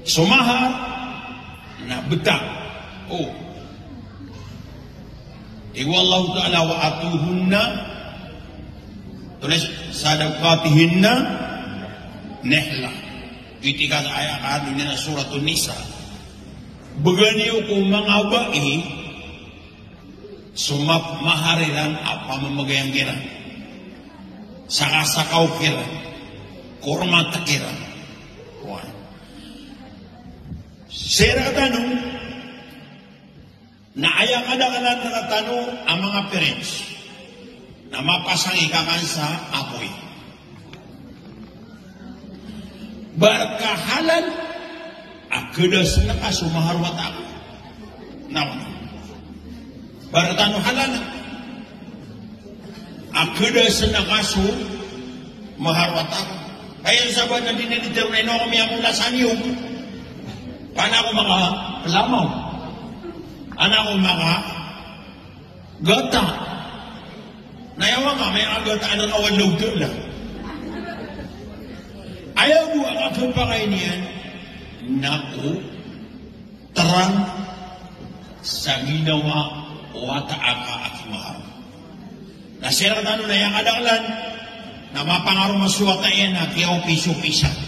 sumahar na betang. Oh, Allah Ta'ala wa atuhunna tulis sadaqatihinna nihla. Itikan ayat kami na suratun Nisa. Beganiyo kung mga bae sumap mahariran apa memegayang kira sakasakaw kira kurma takira. Sira tanong na ayang ada-ada nakatanong ang mga parents na mapasang ikakan sa apoy. Barkahalan akadas na kaso maharwat ako. Naman. Baratano halal. Akadas na kaso maharwat ako. Kaya sabat na dinilitaw na ino kami ang mula sa niyo. Paano ako makapalamaw? Ano ako makagata? Nayawa nga, may agata anong awan lugtol lang. Ayaw mo ang akong pakain niyan, naku, terang sa ginawa o ataaka at mahal. Nasira ka na yung adaklan na mapangarong masuwat na yan na kiyaw piso-pisa.